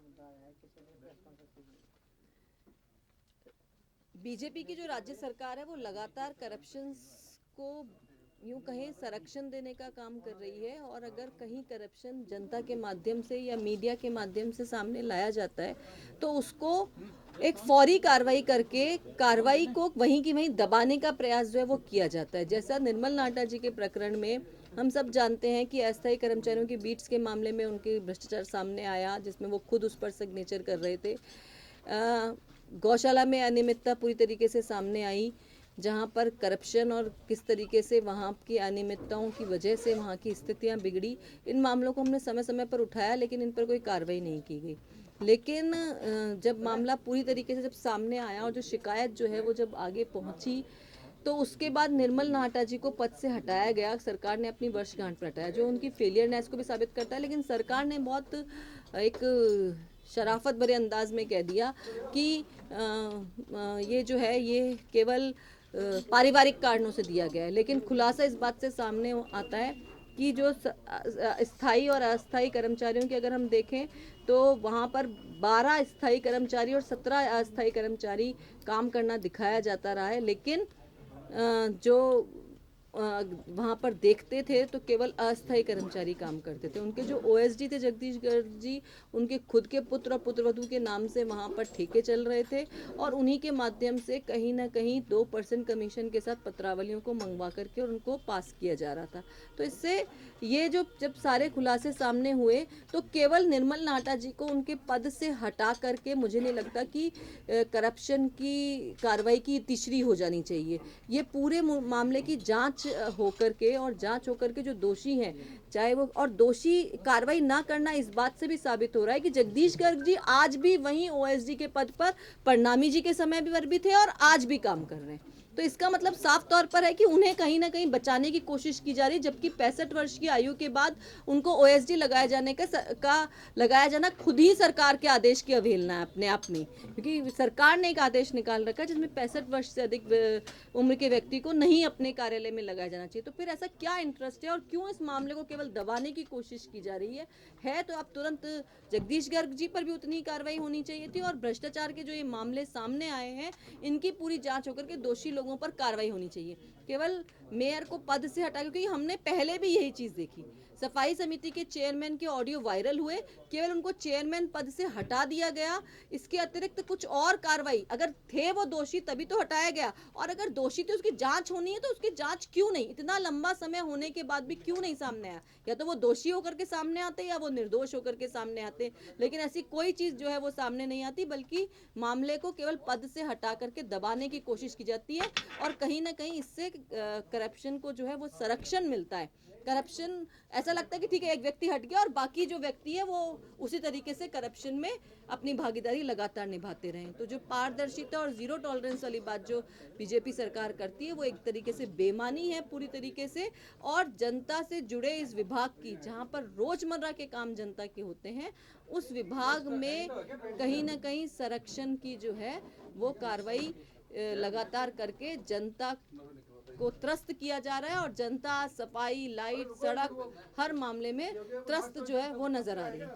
मुद्दा आया है, किसी ने प्रेस कॉन्फ्रेंस की? बीजेपी की जो राज्य सरकार है वो लगातार करप्शन को यूं कहें संरक्षण देने का काम कर रही है, और अगर कहीं करप्शन जनता के माध्यम से या मीडिया के माध्यम से सामने लाया जाता है तो उसको एक फौरी कार्रवाई करके कार्रवाई को वहीं की वहीं दबाने का प्रयास जो है वो किया जाता है। जैसा निर्मल नाटा जी के प्रकरण में हम सब जानते हैं कि अस्थायी कर्मचारियों की बीट्स के मामले में उनके भ्रष्टाचार सामने आया, जिसमें वो खुद उस पर सिग्नेचर कर रहे थे। गौशाला में अनियमितता पूरी तरीके से सामने आई, जहां पर करप्शन और किस तरीके से वहां की अनियमितताओं की वजह से वहां की स्थितियां बिगड़ी। इन मामलों को हमने समय समय पर उठाया, लेकिन इन पर कोई कार्रवाई नहीं की गई। लेकिन जब मामला पूरी तरीके से जब सामने आया और जो शिकायत जो है वो जब आगे पहुंची, तो उसके बाद निर्मल नाटा जी को पद से हटाया गया। सरकार ने अपनी वर्षगांठ पर हटाया, जो उनकी फेलियरनेस को भी साबित करता है। लेकिन सरकार ने बहुत एक शराफत भरे अंदाज में कह दिया कि ये जो है ये केवल पारिवारिक कारणों से दिया गया है। लेकिन खुलासा इस बात से सामने आता है कि जो स्थायी और अस्थायी कर्मचारियों की अगर हम देखें तो वहाँ पर 12 स्थायी कर्मचारी और 17 अस्थायी कर्मचारी काम करना दिखाया जाता रहा है। लेकिन जो वहाँ पर देखते थे तो केवल अस्थायी कर्मचारी काम करते थे। उनके जो ओएसडी थे जगदीश गर्ग जी, उनके खुद के पुत्र और पुत्रवधू के नाम से वहाँ पर ठेके चल रहे थे, और उन्हीं के माध्यम से कहीं ना कहीं 2% कमीशन के साथ पत्रावलियों को मंगवा करके और उनको पास किया जा रहा था। तो इससे ये जो जब सारे खुलासे सामने हुए तो केवल निर्मल नाटा जी को उनके पद से हटा करके मुझे नहीं लगता कि करप्शन की कार्रवाई की तीसरी हो जानी चाहिए। ये पूरे मामले की जांच होकर के और जांच होकर के जो दोषी हैं, चाहे वो, और दोषी कार्रवाई ना करना इस बात से भी साबित हो रहा है कि जगदीश गर्ग जी आज भी वहीं ओएसडी के पद पर परनामी जी के समय पर भी थे और आज भी काम कर रहे हैं। तो इसका मतलब साफ तौर पर है कि उन्हें कहीं ना कहीं बचाने की कोशिश की जा रही है, जबकि 65 वर्ष की आयु के बाद उनको ओएसडी लगाए जाने का लगाया जाना खुद ही सरकार के आदेश की अवहेलना है अपने आप में, क्योंकि सरकार ने एक आदेश निकाल रखा है जिसमें 65 वर्ष से अधिक उम्र के व्यक्ति को नहीं अपने कार्यालय में लगाया जाना चाहिए। तो फिर ऐसा क्या इंटरेस्ट है और क्यों इस मामले को केवल दबाने की कोशिश की जा रही है तो अब तुरंत जगदीश गर्ग जी पर भी उतनी ही कार्रवाई होनी चाहिए थी, और भ्रष्टाचार के जो ये मामले सामने आए हैं इनकी पूरी जांच होकर के दोषी लोगों पर कार्रवाई होनी चाहिए। केवल मेयर को पद से हटा, क्योंकि हमने पहले भी यही चीज देखी, सफाई समिति के चेयरमैन के ऑडियो वायरल हुए, केवल उनको चेयरमैन पद से हटा दिया गया। इसके अतिरिक्त कुछ और कार्रवाई, अगर थे वो दोषी तभी तो हटाया गया, और अगर दोषी थे उसकी जांच होनी है तो उसकी जांच क्यों नहीं, इतना लंबा समय होने के बाद भी क्यों नहीं सामने आया? या तो वो दोषी होकर के सामने आते या वो निर्दोष होकर के सामने आते, लेकिन ऐसी कोई चीज जो है वो सामने नहीं आती, बल्कि मामले को केवल पद से हटा करके दबाने की कोशिश की जाती है। और कहीं ना कहीं इससे करप्शन को जो है वो संरक्षण मिलता है। करप्शन, ऐसा लगता है कि ठीक है एक व्यक्ति हट गया और बाकी जो व्यक्ति है वो उसी तरीके से करप्शन में अपनी भागीदारी लगातार निभाते रहें। तो जो पारदर्शिता और जीरो टॉलरेंस वाली बात जो बीजेपी सरकार करती है वो एक तरीके से बेमानी है पूरी तरीके से, और जनता से जुड़े इस विभाग की, जहां पर रोजमर्रा के काम जनता के होते हैं, उस विभाग में कहीं ना कहीं संरक्षण की जो है वो कार्रवाई लगातार करके जनता को त्रस्त किया जा रहा है, और जनता सफाई, लाइट, सड़क, हर मामले में त्रस्त जो है वो नजर आ रही है।